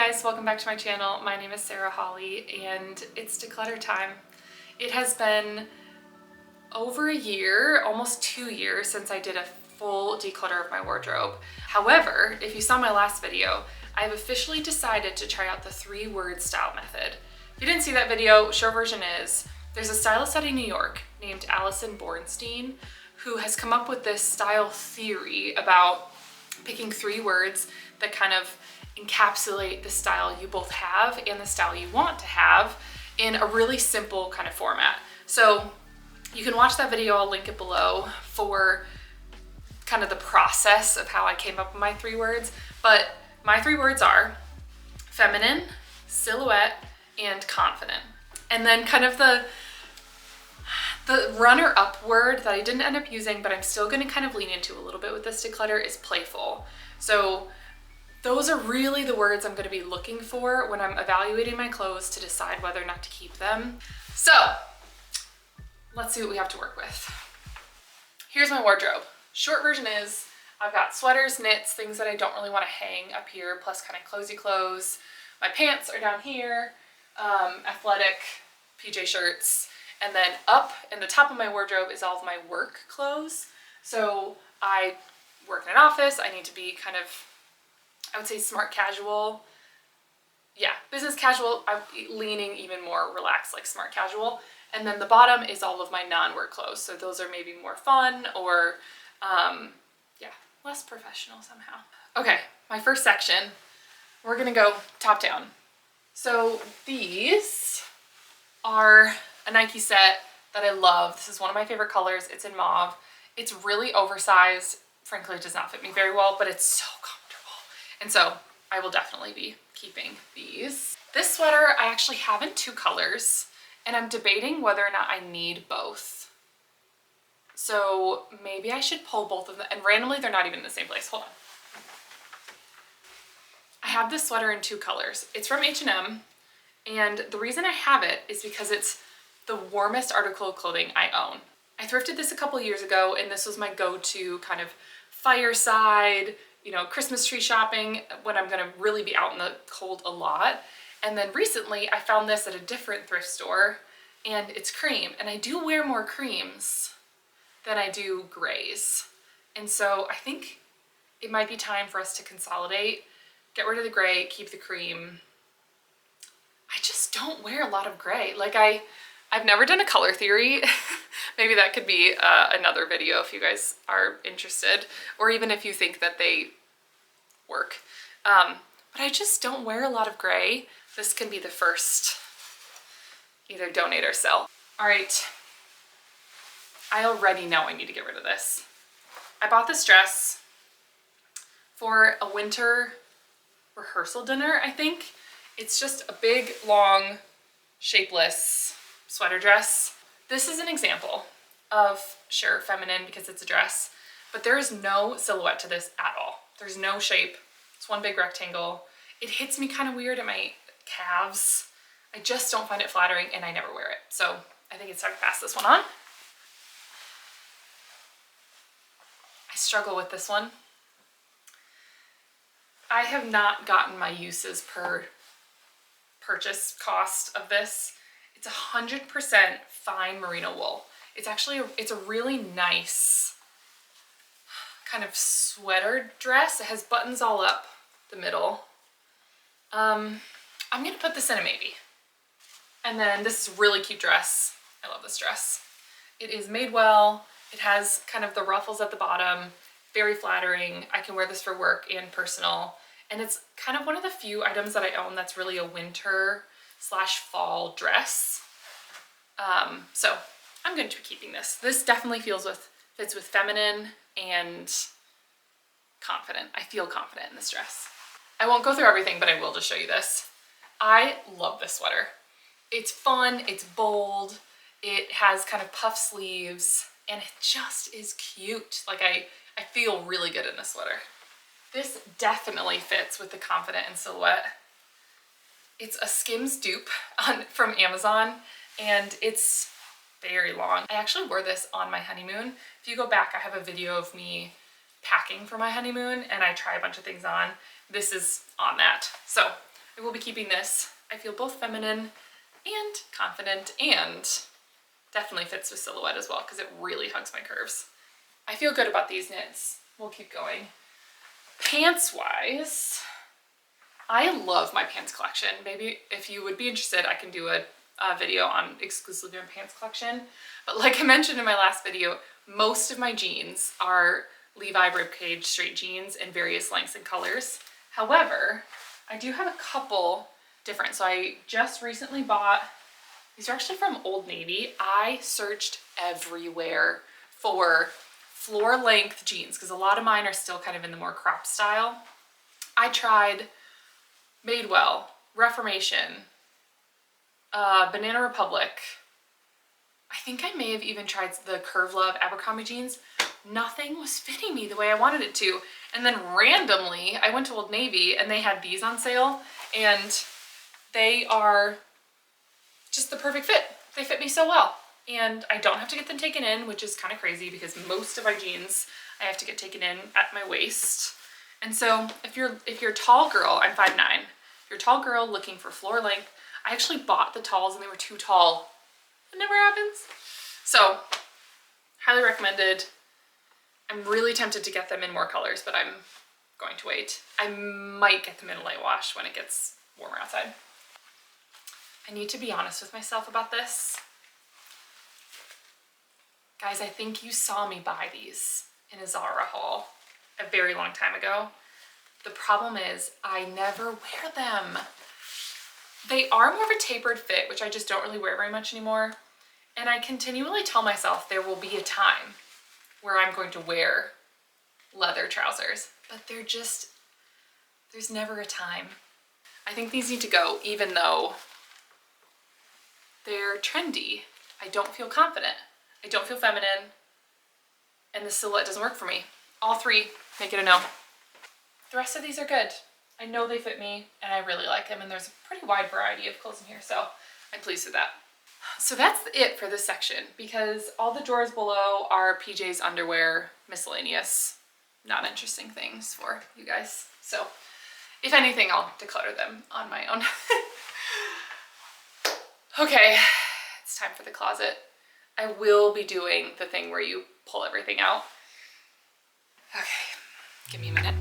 guys, welcome back to my channel. My name is Sarah Holly and it's declutter time. It has been over a year, almost 2 years since I did a full declutter of my wardrobe. However, if you saw my last video, I've officially decided to try out the 3-word style method. If you didn't see that video, short version is, there's a stylist out in New York named Allison Bornstein who has come up with this style theory about picking 3 words that kind of encapsulate the style you both have and the style you want to have in a really simple kind of format. So you can watch that video, I'll link it below, for kind of the process of how I came up with my 3 words. But my 3 words are feminine, silhouette, and confident. And then kind of the runner-up word that I didn't end up using, but I'm still gonna kind of lean into a little bit with this declutter, is playful. So those are really the words I'm gonna be looking for when I'm evaluating my clothes to decide whether or not to keep them. So let's see what we have to work with. Here's my wardrobe. Short version is I've got sweaters, knits, things that I don't really wanna hang up here, plus kind of cozy clothes. My pants are down here, athletic PJ shirts. And then up in the top of my wardrobe is all of my work clothes. So I work in an office, I need to be kind of, I would say, smart casual. Yeah, business casual. I'm leaning even more relaxed, like smart casual. And then the bottom is all of my non-work clothes. So those are maybe more fun or, yeah, less professional somehow. Okay, my first section, we're gonna go top down. So these are a Nike set that I love. This is one of my favorite colors. It's in mauve. It's really oversized. Frankly, it does not fit me very well, but it's so comfortable. And so I will definitely be keeping these. This sweater I actually have in 2 colors, and I'm debating whether or not I need both. So maybe I should pull both of them, and randomly they're not even in the same place. Hold on. I have this sweater in 2 colors. It's from H&M, and the reason I have it is because it's the warmest article of clothing I own. I thrifted this a couple years ago, and this was my go-to kind of fireside, you know, Christmas tree shopping when I'm gonna really be out in the cold a lot. And then recently I found this at a different thrift store, and it's cream. And I do wear more creams than I do grays. And so I think it might be time for us to consolidate, get rid of the gray, keep the cream. I just don't wear a lot of gray. Like I've never done a color theory. Maybe that could be another video if you guys are interested, or even if you think that they work. But I just don't wear a lot of gray. This can be the first, either donate or sell. All right, I already know I need to get rid of this. I bought this dress for a winter rehearsal dinner, I think. It's just a big, long, shapeless sweater dress. This is an example of, sure, feminine because it's a dress, but there is no silhouette to this at all. There's no shape. It's one big rectangle. It hits me kind of weird at my calves. I just don't find it flattering, and I never wear it. So I think it's time to pass this one on. I struggle with this one. I have not gotten my uses per purchase cost of this. It's 100% fine merino wool. It's actually, it's a really nice kind of sweater dress. It has buttons all up the middle. I'm gonna put this in a maybe. And then this is a really cute dress. I love this dress. It is made well. It has kind of the ruffles at the bottom, very flattering. I can wear this for work and personal. And it's kind of one of the few items that I own that's really a winter/fall dress. So I'm going to be keeping this. This definitely fits with feminine and confident. I feel confident in this dress. I won't go through everything, but I will just show you this. I love this sweater. It's fun, it's bold, it has kind of puff sleeves, and it just is cute. Like I feel really good in this sweater. This definitely fits with the confident and silhouette. It's a Skims dupe from Amazon, and it's very long. I actually wore this on my honeymoon. If you go back, I have a video of me packing for my honeymoon, and I try a bunch of things on. This is on that. So I will be keeping this. I feel both feminine and confident, and definitely fits with silhouette as well because it really hugs my curves. I feel good about these knits. We'll keep going. Pants wise, I love my pants collection. Maybe if you would be interested, I can do a video on exclusively on pants collection. But like I mentioned in my last video, most of my jeans are Levi ribcage straight jeans in various lengths and colors. However, I do have a couple different. So I just recently bought, these are actually from Old Navy. I searched everywhere for floor length jeans because a lot of mine are still kind of in the more crop style. I tried Madewell, Reformation, Banana Republic. I think I may have even tried the Curve Love Abercrombie jeans. Nothing was fitting me the way I wanted it to. And then randomly, I went to Old Navy and they had these on sale, and they are just the perfect fit. They fit me so well. And I don't have to get them taken in, which is kind of crazy because most of my jeans I have to get taken in at my waist. And so if you're a tall girl, I'm 5'9", if you're a tall girl looking for floor length, I actually bought the talls and they were too tall. It never happens. So highly recommended. I'm really tempted to get them in more colors, but I'm going to wait. I might get them in a light wash when it gets warmer outside. I need to be honest with myself about this. Guys, I think you saw me buy these in a Zara haul a very long time ago. The problem is I never wear them. They are more of a tapered fit, which I just don't really wear very much anymore. And I continually tell myself there will be a time where I'm going to wear leather trousers, but there's never a time. I think these need to go even though they're trendy. I don't feel confident. I don't feel feminine, and the silhouette doesn't work for me. All three make it a no. The rest of these are good. I know they fit me and I really like them, and there's a pretty wide variety of clothes in here, so I'm pleased with that. So that's it for this section because all the drawers below are PJs, underwear, miscellaneous, not interesting things for you guys. So if anything, I'll declutter them on my own. Okay, it's time for the closet. I will be doing the thing where you pull everything out. Okay, give me a minute.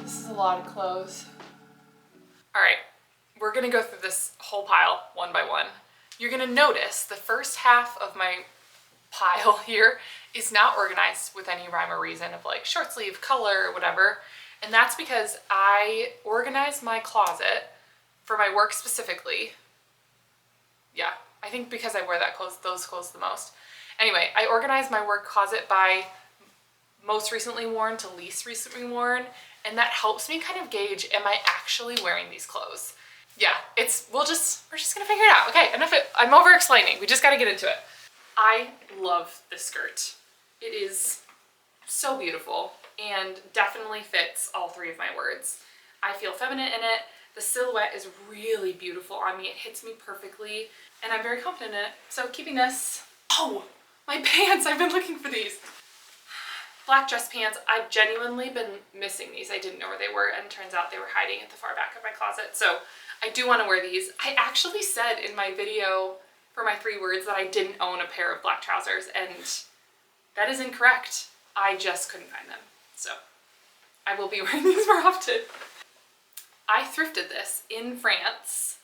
This is a lot of clothes. All right, we're gonna go through this whole pile one by one. You're gonna notice the first half of my pile here is not organized with any rhyme or reason of like short sleeve, color, or whatever. And that's because I organized my closet for my work specifically. Yeah, I think because I wear those clothes the most. Anyway, I organized my work closet by most recently worn to least recently worn, and that helps me kind of gauge, am I actually wearing these clothes? Yeah, we're just gonna figure it out. Okay, I'm over explaining. We just gotta get into it. I love this skirt. It is so beautiful and definitely fits all three of my words. I feel feminine in it. The silhouette is really beautiful on me. It hits me perfectly and I'm very confident in it. So keeping this. Oh, my pants, I've been looking for these. Black dress pants, I've genuinely been missing these. I didn't know where they were, and turns out they were hiding at the far back of my closet. So I do want to wear these. I actually said in my video for my 3 words that I didn't own a pair of black trousers, and that is incorrect. I just couldn't find them. So I will be wearing these more often. I thrifted this in France,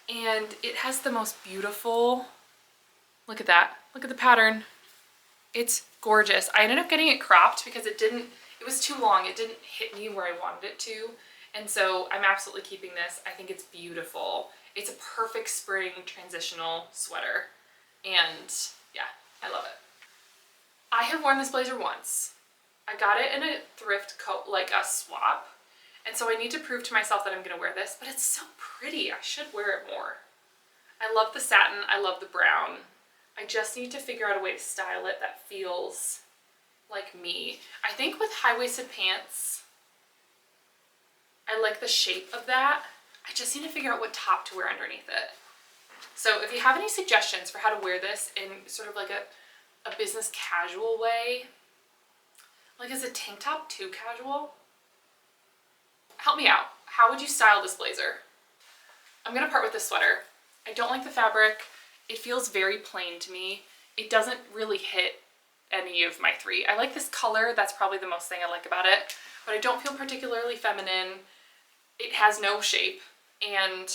and it has the most beautiful, look at that, look at the pattern. It's gorgeous. I ended up getting it cropped because it was too long. It didn't hit me where I wanted it to. And so I'm absolutely keeping this. I think it's beautiful. It's a perfect spring transitional sweater. And yeah, I love it. I have worn this blazer once. I got it in a thrift coat, like a swap. And so I need to prove to myself that I'm gonna wear this, but it's so pretty. I should wear it more. I love the satin, I love the brown. I just need to figure out a way to style it that feels like me. I think with high-waisted pants, I like the shape of that. I just need to figure out what top to wear underneath it. So if you have any suggestions for how to wear this in sort of like a business casual way, like is a tank top too casual? Help me out. How would you style this blazer? I'm gonna part with this sweater. I don't like the fabric. It feels very plain to me. It doesn't really hit any of my three. I like this color. That's probably the most thing I like about it, but I don't feel particularly feminine. It has no shape, and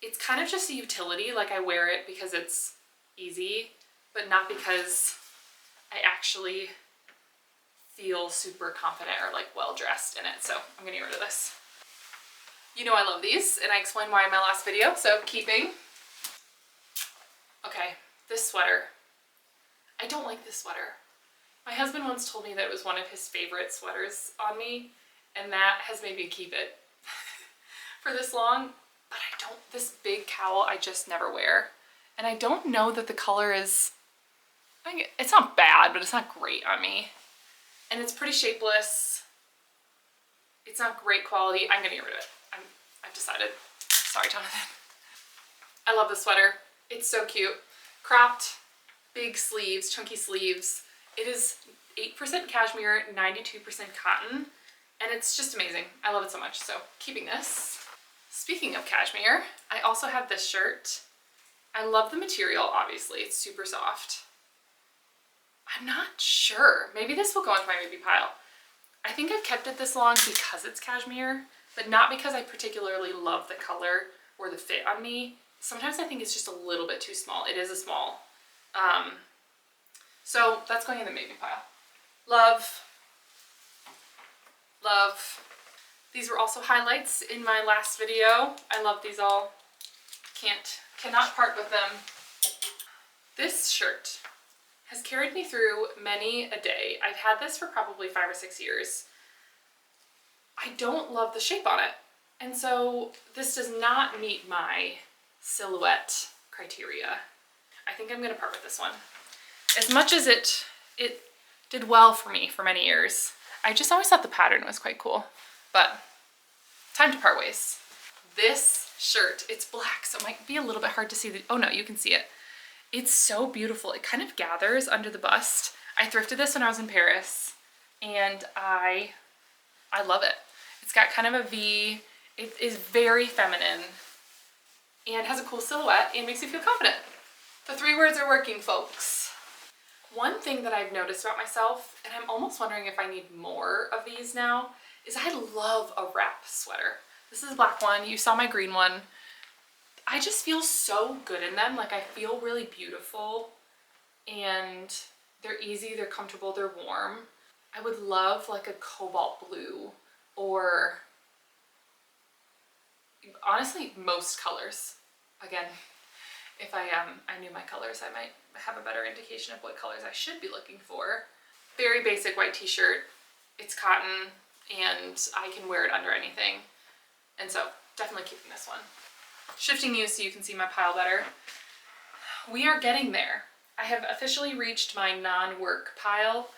it's kind of just a utility. Like I wear it because it's easy, but not because I actually feel super confident or like well dressed in it. So I'm gonna get rid of this. You know I love these, and I explained why in my last video, so keeping. Okay, this sweater. I don't like this sweater. My husband once told me that it was one of his favorite sweaters on me, and that has made me keep it for this long, but this big cowl I just never wear. And I don't know that the color is, it's not bad, but it's not great on me. And it's pretty shapeless. It's not great quality. I'm gonna get rid of it. I've decided. Sorry, Jonathan. I love this sweater. It's so cute. Cropped, big sleeves, chunky sleeves. It is 8% cashmere, 92% cotton, and it's just amazing. I love it so much, so keeping this. Speaking of cashmere, I also have this shirt. I love the material, obviously. It's super soft. I'm not sure. Maybe this will go into my maybe pile. I think I've kept it this long because it's cashmere, but not because I particularly love the color or the fit on me. Sometimes I think it's just a little bit too small. It is a small. So that's going in the maybe pile. Love. Love. These were also highlights in my last video. I love these all. Cannot part with them. This shirt has carried me through many a day. I've had this for probably 5 or 6 years. I don't love the shape on it. And so this does not meet my silhouette criteria. I think I'm gonna part with this one. As much as it did well for me for many years, I just always thought the pattern was quite cool. But time to part ways. This shirt, it's black, so it might be a little bit hard to see oh no, you can see it. It's so beautiful. It kind of gathers under the bust. I thrifted this when I was in Paris, and I love it. It's got kind of a V. It is very feminine and has a cool silhouette and makes you feel confident. The 3 words are working, folks. One thing that I've noticed about myself, and I'm almost wondering if I need more of these now, is I love a wrap sweater. This is a black one. You saw my green one. I just feel so good in them. Like I feel really beautiful, and they're easy, they're comfortable, they're warm. I would love like a cobalt blue, or honestly most colors. Again, if I knew my colors, I might have a better indication of what colors I should be looking for. Very basic white t-shirt. It's cotton, and I can wear it under anything. And so definitely keeping this one. Shifting you so you can see my pile better. We are getting there. I have officially reached my non-work pile.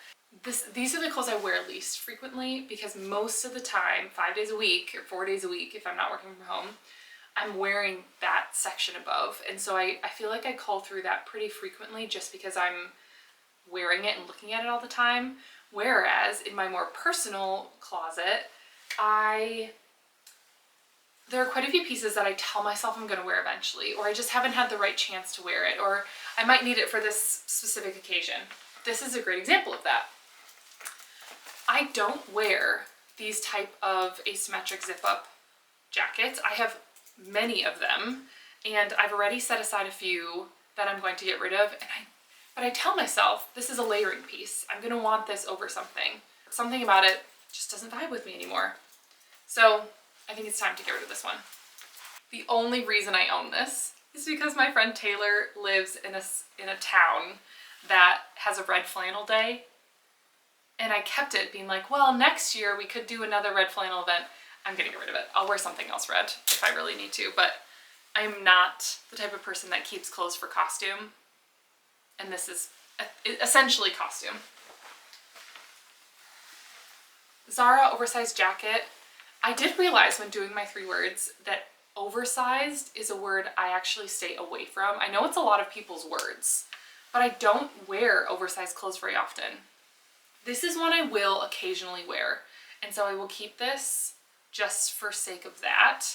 These are the clothes I wear least frequently, because most of the time, 5 days a week or 4 days a week, if I'm not working from home, I'm wearing that section above. And so I feel like I cull through that pretty frequently just because I'm wearing it and looking at it all the time. Whereas in my more personal closet, there are quite a few pieces that I tell myself I'm gonna wear eventually, or I just haven't had the right chance to wear it, or I might need it for this specific occasion. This is a great example of that. I don't wear these type of asymmetric zip-up jackets. I have many of them, and I've already set aside a few that I'm going to get rid of, but I tell myself this is a layering piece. I'm gonna want this over something. Something about it just doesn't vibe with me anymore. So I think it's time to get rid of this one. The only reason I own this is because my friend Taylor lives in a town that has a red flannel day, and I kept it being like, well, next year we could do another red flannel event. I'm gonna get rid of it. I'll wear something else red if I really need to, but I'm not the type of person that keeps clothes for costume, and this is essentially costume. Zara oversized jacket. I did realize when doing my 3 words that Oversized is a word I actually stay away from. I know it's a lot of people's words, but I don't wear oversized clothes very often. This is one I will occasionally wear, and so I will keep this just for sake of that.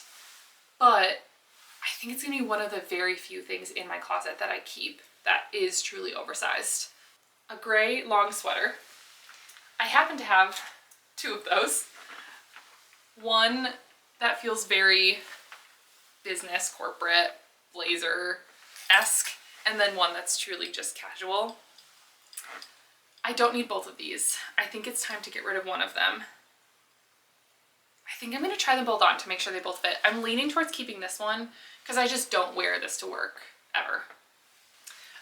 But I think it's gonna be one of the very few things in my closet that I keep that is truly oversized. A gray long sweater. I happen to have two of those. One that feels very business, corporate, blazer-esque, and then one that's truly just casual. I don't need both of these. I think it's time to get rid of one of them. I think I'm gonna try them both on to make sure they both fit. I'm leaning towards keeping this one because I just don't wear this to work, ever.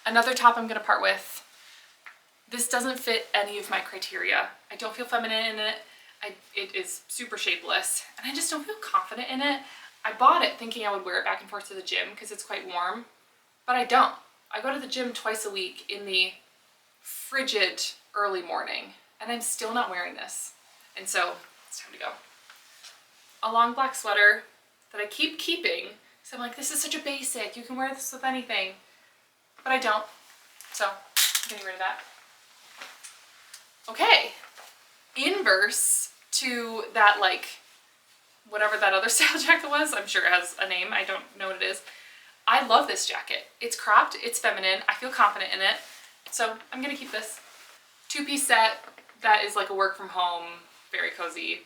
Another top I'm gonna part with. This doesn't fit any of my criteria. I don't feel feminine in it. It is super shapeless, and I just don't feel confident in it. I bought it thinking I would wear it back and forth to the gym because it's quite warm, but I don't. I go to the gym twice a week in the frigid early morning, and I'm still not wearing this. And so it's time to go. A long black sweater that I keep keeping, so I'm like, this is such a basic, you can wear this with anything, but I don't, so I'm getting rid of that. Okay, inverse to that, like, whatever that other style jacket was. I'm sure it has a name, I don't know what it is. I love this jacket. It's cropped, it's feminine, I feel confident in it, so I'm gonna keep this. Two-piece set that is like a work from home, very cozy.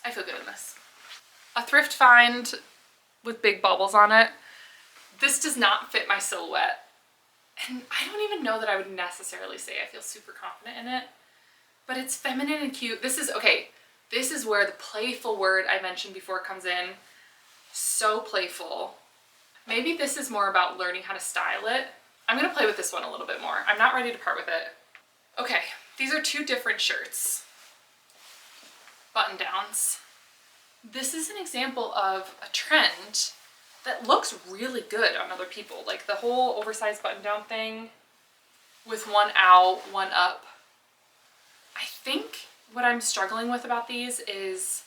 I feel good in this. A thrift find with big bubbles on it. This does not fit my silhouette, and I don't even know that I would necessarily say I feel super confident in it, but it's feminine and cute. This is, okay, this is where the playful word I mentioned before comes in. So playful. Maybe this is more about learning how to style it. I'm gonna play with this one a little bit more. I'm not ready to part with it. Okay, these are two different shirts. Button downs. This is an example of a trend that looks really good on other people. Like the whole oversized button down thing with one out, one up. I think what I'm struggling with about these is,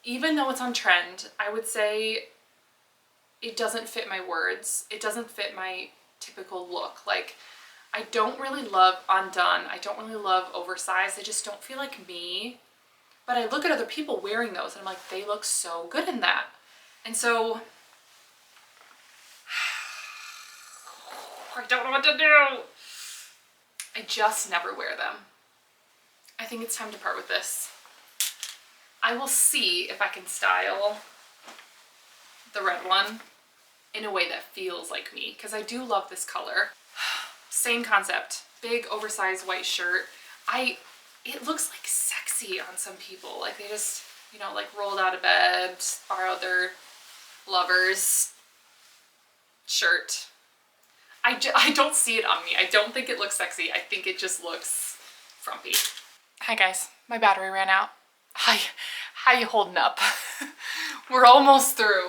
even though it's on trend, I would say it doesn't fit my words. It doesn't fit my typical look. Like, I don't really love undone. I don't really love oversized. They just don't feel like me. But I look at other people wearing those and I'm like, they look so good in that. And so I don't know what to do. I just never wear them. I think it's time to part with this. I will see if I can style the red one in a way that feels like me, because I do love this color. Same concept, big oversized white shirt. It looks like sexy on some people. Like they just, you know, like rolled out of bed, borrowed their lover's shirt. I don't see it on me. I don't think it looks sexy. I think it just looks frumpy. Hi guys, my battery ran out. Hi, how you holding up? We're almost through.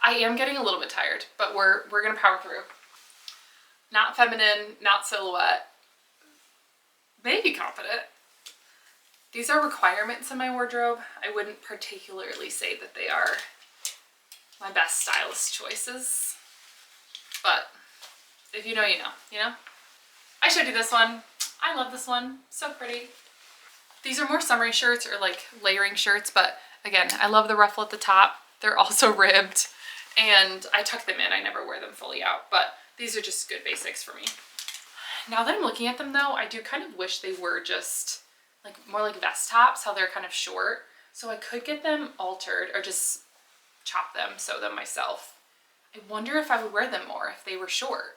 I am getting a little bit tired, but we're gonna power through. Not feminine, not silhouette, maybe confident. These are requirements in my wardrobe. I wouldn't particularly say that they are my best stylist choices, but if you know, you know, you know? I showed you this one. I love this one, so pretty. These are more summery shirts or like layering shirts, but again, I love the ruffle at the top. They're also ribbed and I tuck them in. I never wear them fully out, but these are just good basics for me. Now that I'm looking at them though, I do kind of wish they were just like more like vest tops, how they're kind of short. So I could get them altered or just chop them, sew them myself. I wonder if I would wear them more if they were short.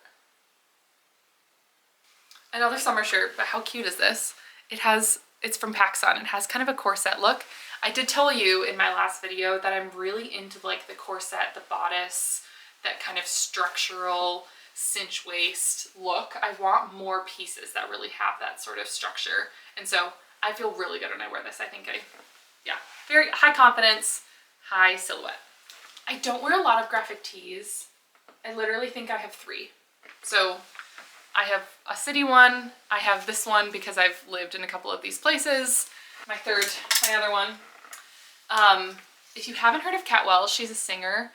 Another summer shirt, but how cute is this? It's from PacSun. It has kind of a corset look. I did tell you in my last video that I'm really into like the corset, the bodice, that kind of structural cinch waist look. I want more pieces that really have that sort of structure. And so I feel really good when I wear this. I think yeah, very high confidence, high silhouette. I don't wear a lot of graphic tees. I literally think I have 3. So I have a city one, I have this one because I've lived in a couple of these places, my other one, If you haven't heard of Cat Wells, she's a singer,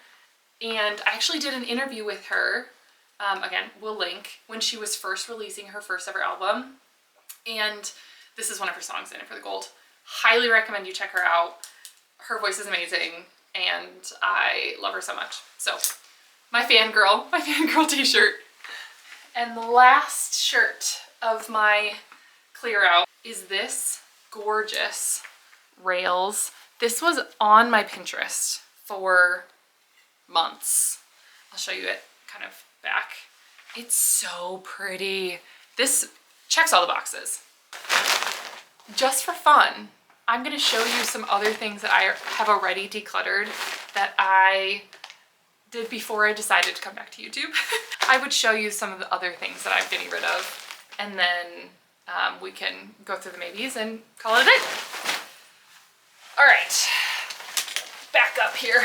and I actually did an interview with her. Again, we'll link, when she was first releasing her first ever album. And this is one of her songs, In It for the Gold. Highly recommend you check her out. Her voice is amazing, and I love her so much. So, my fangirl t-shirt. And the last shirt of my clear out is this gorgeous Rails. This was on my Pinterest for months. I'll show you it kind of back. It's so pretty. This checks all the boxes. Just for fun, I'm gonna show you some other things that I have already decluttered that I did before I decided to come back to YouTube. I would show you some of the other things that I'm getting rid of, and then we can go through the maybes and call it a day. All right, back up here.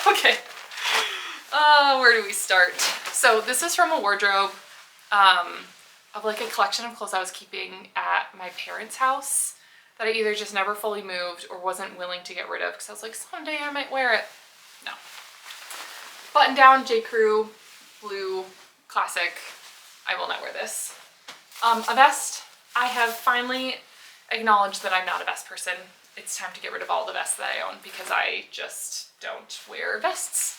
Okay, where do we start? So this is from a wardrobe of like a collection of clothes I was keeping at my parents' house that I either just never fully moved or wasn't willing to get rid of because I was like, someday I might wear it. No. Button down J. Crew, blue, classic. I will not wear this. A vest. I have finally acknowledged that I'm not a vest person. It's time to get rid of all the vests that I own because I just don't wear vests,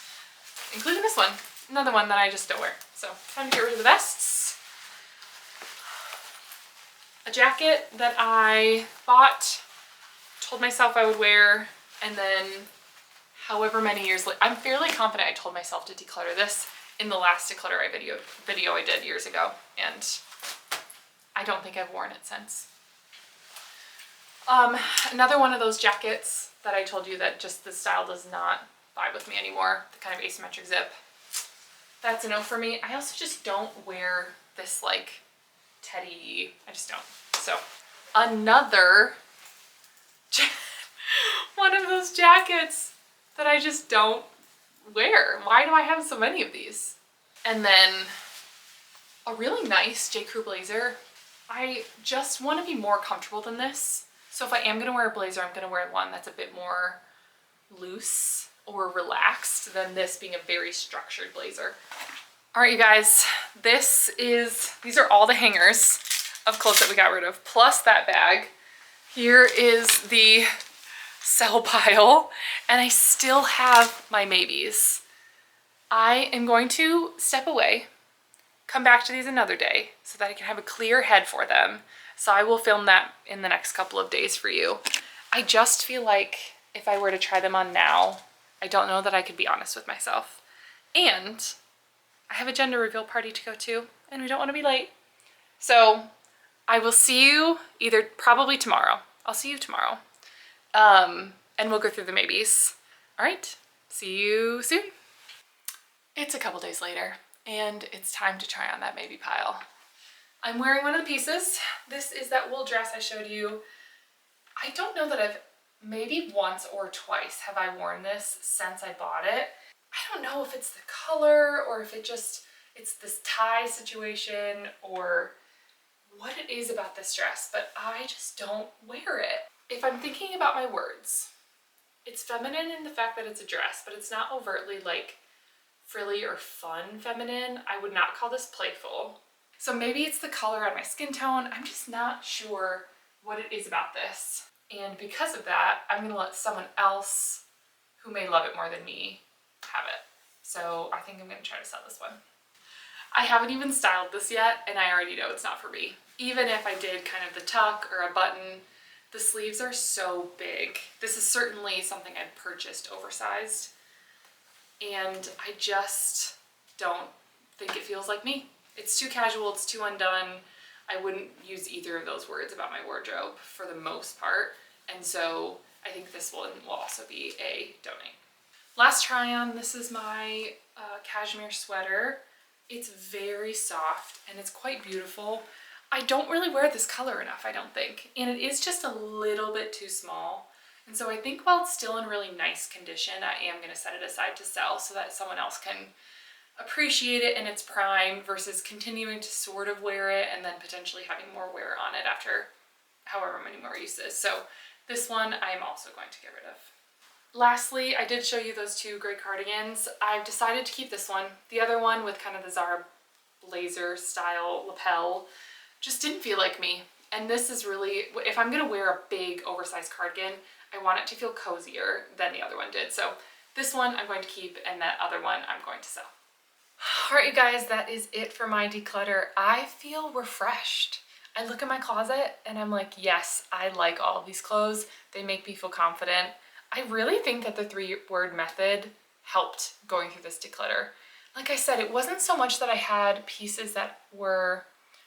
including this one. Another one that I just don't wear. So time to get rid of the vests. A jacket that I bought, told myself I would wear, and then however many years later, I'm fairly confident I told myself to declutter this in the last declutter video I did years ago, and I don't think I've worn it since. Another one of those jackets that I told you that just the style does not vibe with me anymore, the kind of asymmetric zip. That's a no for me. I also just don't wear this like teddy, I just don't. So another one of those jackets that I just don't wear. Why do I have so many of these? And then a really nice J. Crew blazer. I just want to be more comfortable than this. So if I am gonna wear a blazer, I'm gonna wear one that's a bit more loose or relaxed than this being a very structured blazer. All right, you guys, these are all the hangers of clothes that we got rid of, plus that bag. Here is the sell pile, and I still have my maybes. I am going to step away, come back to these another day so that I can have a clear head for them. So I will film that in the next couple of days for you. I just feel like if I were to try them on now, I don't know that I could be honest with myself. And I have a gender reveal party to go to, and we don't want to be late. So I will see you probably tomorrow. I'll see you tomorrow. And we'll go through the maybes. All right, see you soon. It's a couple days later, and it's time to try on that maybe pile. I'm wearing one of the pieces. This is that wool dress I showed you. I don't know that maybe once or twice have I worn this since I bought it. I don't know if it's the color or if it's this tie situation or what it is about this dress, but I just don't wear it. If I'm thinking about my words, it's feminine in the fact that it's a dress, but it's not overtly like frilly or fun feminine. I would not call this playful. So maybe it's the color on my skin tone. I'm just not sure what it is about this. And because of that, I'm gonna let someone else who may love it more than me have it. So I think I'm gonna try to sell this one. I haven't even styled this yet, and I already know it's not for me. Even if I did kind of the tuck or a button, the sleeves are so big. This is certainly something I'd purchased oversized, and I just don't think it feels like me. It's too casual, it's too undone. I wouldn't use either of those words about my wardrobe for the most part, and so I think this one will also be a donate. Last try on, this is my cashmere sweater. It's very soft and it's quite beautiful. I don't really wear this color enough, I don't think, and it is just a little bit too small. And so I think while it's still in really nice condition, I am gonna set it aside to sell so that someone else can appreciate it in its prime versus continuing to sort of wear it and then potentially having more wear on it after however many more uses. So This one I'm also going to get rid of. Lastly, I did show you those two gray cardigans. I've decided to keep this one. The other one with kind of the Zara blazer style lapel just didn't feel like me. And this is really, if I'm gonna wear a big oversized cardigan, I want it to feel cozier than the other one did. So this one I'm going to keep, and that other one I'm going to sell. All right, you guys, that is it for my declutter. I feel refreshed. I look in my closet and I'm like, yes, I like all of these clothes. They make me feel confident. I really think that the 3-word method helped going through this declutter. Like I said, it wasn't so much that I had pieces that were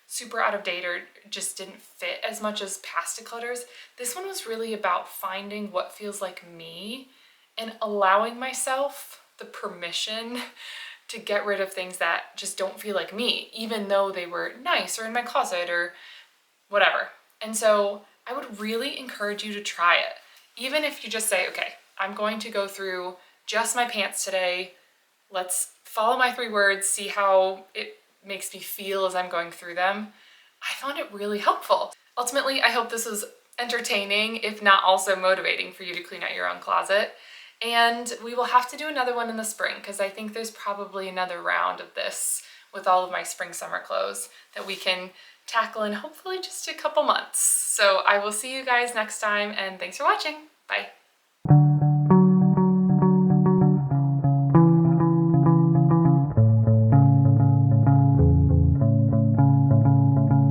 super out of date or just didn't fit as much as past declutters. This one was really about finding what feels like me and allowing myself the permission to get rid of things that just don't feel like me, even though they were nice or in my closet or whatever. And so I would really encourage you to try it. Even if you just say, okay, I'm going to go through just my pants today. Let's follow my 3 words, see how it makes me feel as I'm going through them. I found it really helpful. Ultimately, I hope this was entertaining, if not also motivating for you to clean out your own closet. And we will have to do another one in the spring because I think there's probably another round of this with all of my spring summer clothes that we can tackle in hopefully just a couple months. So I will see you guys next time, and thanks for watching. Bye.